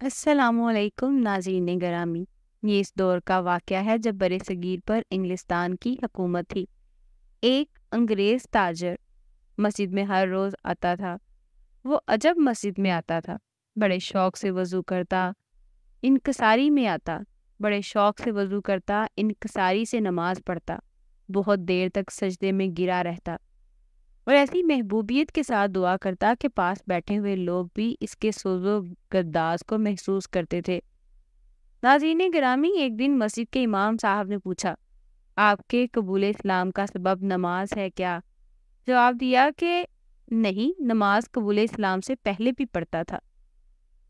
السلام علیکم ناظرین گرامی، یہ اس دور کا واقعہ ہے جب برِ صغیر پر انگلستان کی حکومت تھی۔ ایک انگریز تاجر مسجد میں ہر روز آتا تھا۔ وہ عجب مسجد میں آتا تھا، بڑے شوق سے وضو کرتا، انکساری سے نماز پڑھتا، بہت دیر تک سجدے میں گرا رہتا اور ایسی محبوبیت کے ساتھ دعا کرتا کہ پاس بیٹھے ہوئے لوگ بھی اس کے سوز و گداز کو محسوس کرتے تھے۔ ناظرین گرامی، ایک دن مسجد کے امام صاحب نے پوچھا، آپ کے قبول اسلام کا سبب نماز ہے کیا؟ جواب دیا کہ نہیں، نماز قبول اسلام سے پہلے بھی پڑھتا تھا،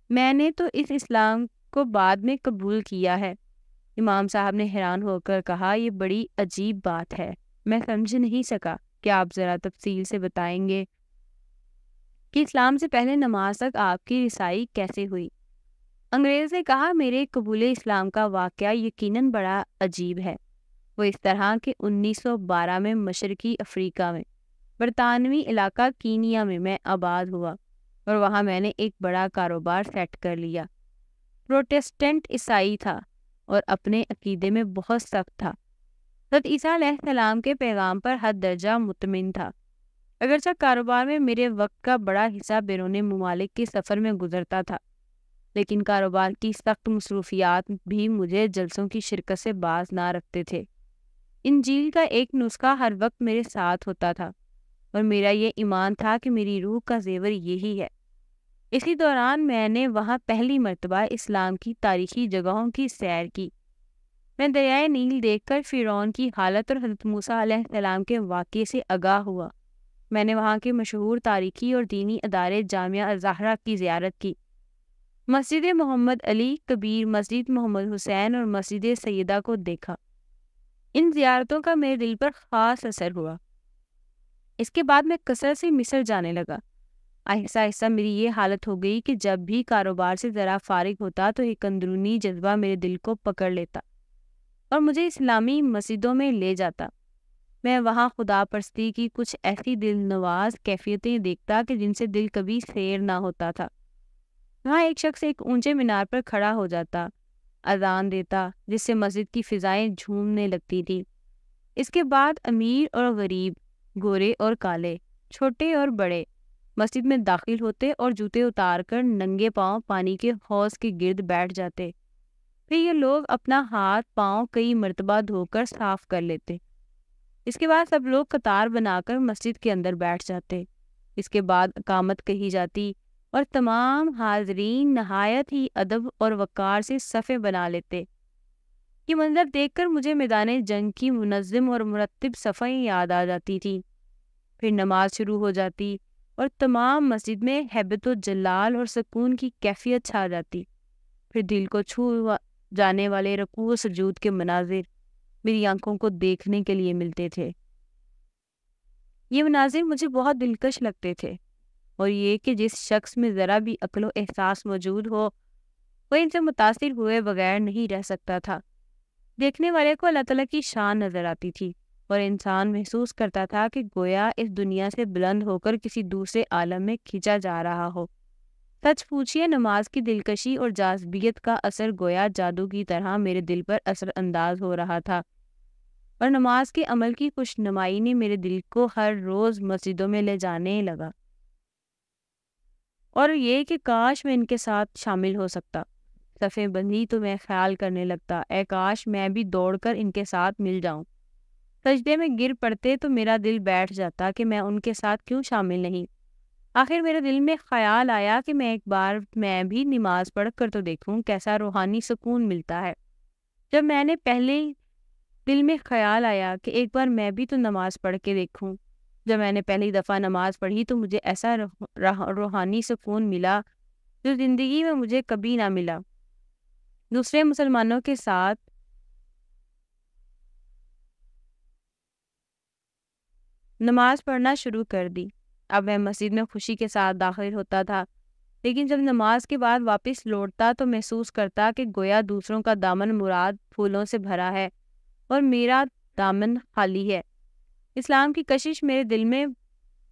میں نے تو اس اسلام کو بعد میں قبول کیا ہے۔ امام صاحب نے حیران ہو کر کہا، یہ بڑی عجیب بات ہے، میں سمجھ نہیں سکا، کیا آپ ذرا تفصیل سے بتائیں گے کہ اسلام سے پہلے نماز تک آپ کی رسائی کیسے ہوئی؟ انگریز نے کہا، میرے قبول اسلام کا واقعہ یقیناً بڑا عجیب ہے۔ وہ اس طرح کہ 1912 میں مشرقی افریقہ میں برطانوی علاقہ کینیا میں آباد ہوا اور وہاں میں نے ایک بڑا کاروبار سیٹ کر لیا۔ پروٹسٹنٹ عیسائی تھا اور اپنے عقیدے میں بہت سخت تھا۔ حضرت عیسیٰ علیہ السلام کے پیغام پر حد درجہ مطمئن تھا۔ اگرچہ کاروبار میں میرے وقت کا بڑا حصہ بیرون ممالک کے سفر میں گزرتا تھا، لیکن کاروبار کی سخت مصروفیات بھی مجھے جلسوں کی شرکت سے باز نہ رکھتے تھے۔ انجیل کا ایک نسخہ ہر وقت میرے ساتھ ہوتا تھا اور میرا یہ ایمان تھا کہ میری روح کا زیور یہی ہے۔ اسی دوران میں نے وہاں پہلی مرتبہ اسلام کی تاریخی جگہوں کی سیر کی۔ میں دریائے نیل دیکھ کر فرعون کی حالت اور حضرت موسیٰ علیہ السلام کے واقعے سے آگاہ ہوا۔ میں نے وہاں کے مشہور تاریخی اور دینی ادارے جامعہ الزہرا کی زیارت کی، مسجد محمد علی کبیر، مسجد محمد حسین اور مسجد سیدہ کو دیکھا۔ ان زیارتوں کا میرے دل پر خاص اثر ہوا۔ اس کے بعد میں کثرت سے مصر جانے لگا۔ آہستہ آہستہ میری یہ حالت ہو گئی کہ جب بھی کاروبار سے ذرا فارغ ہوتا تو ایک اندرونی جذبہ میرے دل کو پکڑ لیتا اور مجھے اسلامی مسجدوں میں لے جاتا۔ میں وہاں خدا پرستی کی کچھ ایسی دل نواز کیفیتیں دیکھتا کہ جن سے دل کبھی سیر نہ ہوتا تھا۔ وہاں ایک شخص ایک اونچے مینار پر کھڑا ہو جاتا، اذان دیتا، جس سے مسجد کی فضائیں جھومنے لگتی تھی۔ اس کے بعد امیر اور غریب، گورے اور کالے، چھوٹے اور بڑے مسجد میں داخل ہوتے اور جوتے اتار کر ننگے پاؤں پانی کے حوض کے گرد بیٹھ جاتے۔ پھر یہ لوگ اپنا ہاتھ پاؤں کئی مرتبہ دھو کر صاف کر لیتے۔ اس کے بعد سب لوگ قطار بنا کر مسجد کے اندر بیٹھ جاتے۔ اس کے بعد اقامت کہی جاتی اور تمام حاضرین نہایت ہی ادب اور وقار سے صفیں بنا لیتے۔ یہ منظر دیکھ کر مجھے میدان جنگ کی منظم اور مرتب صفیں یاد آ جاتی تھی۔ پھر نماز شروع ہو جاتی اور تمام مسجد میں ہیبت و جلال اور سکون کی کیفیت چھا جاتی۔ پھر دل کو چھو جانے والے رکوع و سجود کے مناظر میری آنکھوں کو دیکھنے کے لیے ملتے تھے۔ یہ مناظر مجھے بہت دلکش لگتے تھے، اور یہ کہ جس شخص میں ذرا بھی عقل و احساس موجود ہو وہ ان سے متاثر ہوئے بغیر نہیں رہ سکتا تھا۔ دیکھنے والے کو اللہ تعالیٰ کی شان نظر آتی تھی اور انسان محسوس کرتا تھا کہ گویا اس دنیا سے بلند ہو کر کسی دوسرے عالم میں کھینچا جا رہا ہو۔ سچ پوچھئے، نماز کی دلکشی اور جاذبیت کا اثر گویا جادو کی طرح میرے دل پر اثر انداز ہو رہا تھا، اور نماز کے عمل کی خوشنمائی نے میرے دل کو ہر روز مسجدوں میں لے جانے لگا، اور یہ کہ کاش میں ان کے ساتھ شامل ہو سکتا۔ صفیں بندھی تو میں خیال کرنے لگتا، اے کاش میں بھی دوڑ کر ان کے ساتھ مل جاؤں۔ سجدے میں گر پڑتے تو میرا دل بیٹھ جاتا کہ میں ان کے ساتھ کیوں شامل نہیں۔ آخر میرے دل میں خیال آیا کہ میں ایک بار میں بھی نماز پڑھ کر تو دیکھوں کیسا روحانی سکون ملتا ہے۔ جب میں نے پہلے دل میں خیال آیا کہ ایک بار میں بھی تو نماز پڑھ کے دیکھوں، جب میں نے پہلی دفعہ نماز پڑھی تو مجھے ایسا روحانی سکون ملا جو زندگی میں مجھے کبھی نہ ملا۔ دوسرے مسلمانوں کے ساتھ نماز پڑھنا شروع کر دی۔ اب میں مسجد میں خوشی کے ساتھ داخل ہوتا تھا، لیکن جب نماز کے بعد واپس لوٹتا تو محسوس کرتا کہ گویا دوسروں کا دامن مراد پھولوں سے بھرا ہے اور میرا دامن خالی ہے۔ اسلام کی کشش میرے دل میں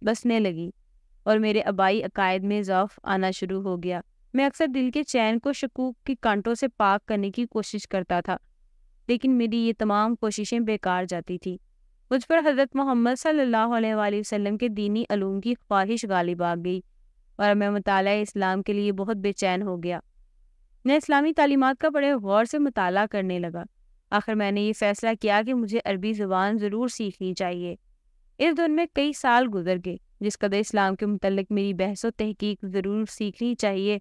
بسنے لگی اور میرے آبائی عقائد میں ضعف آنا شروع ہو گیا۔ میں اکثر دل کے چین کو شکوک کی کانٹوں سے پاک کرنے کی کوشش کرتا تھا، لیکن میری یہ تمام کوششیں بیکار جاتی تھی۔ مجھ پر حضرت محمد صلی اللہ علیہ وآلہ وسلم کے دینی علوم کی خواہش غالب آ گئی اور میں مطالعہ اسلام کے لیے بہت بے چین ہو گیا۔ میں اسلامی تعلیمات کا بڑے غور سے مطالعہ کرنے لگا۔ آخر میں نے یہ فیصلہ کیا کہ مجھے عربی زبان ضرور سیکھنی چاہیے۔ اس دن میں کئی سال گزر گئے۔ جس قدر اسلام کے متعلق میری بحث و تحقیق ضرور سیکھنی چاہیے،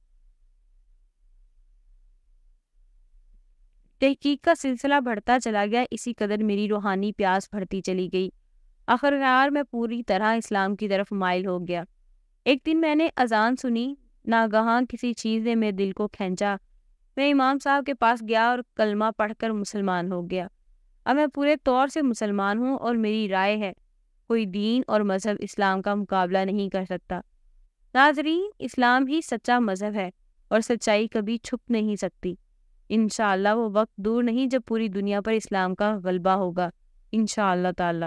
تحقیق کا سلسلہ بڑھتا چلا گیا، اسی قدر میری روحانی پیاس بڑھتی چلی گئی۔ آخرکار میں پوری طرح اسلام کی طرف مائل ہو گیا۔ ایک دن میں نے اذان سنی، ناگہاں کسی چیز نے میرے دل کو کھینچا۔ میں امام صاحب کے پاس گیا اور کلمہ پڑھ کر مسلمان ہو گیا۔ اب میں پورے طور سے مسلمان ہوں اور میری رائے ہے کوئی دین اور مذہب اسلام کا مقابلہ نہیں کر سکتا۔ ناظرین، اسلام ہی سچا مذہب ہے اور سچائی کبھی چھپ نہیں سکتی۔ انشاءاللہ وہ وقت دور نہیں جب پوری دنیا پر اسلام کا غلبہ ہوگا، انشاءاللہ تعالی۔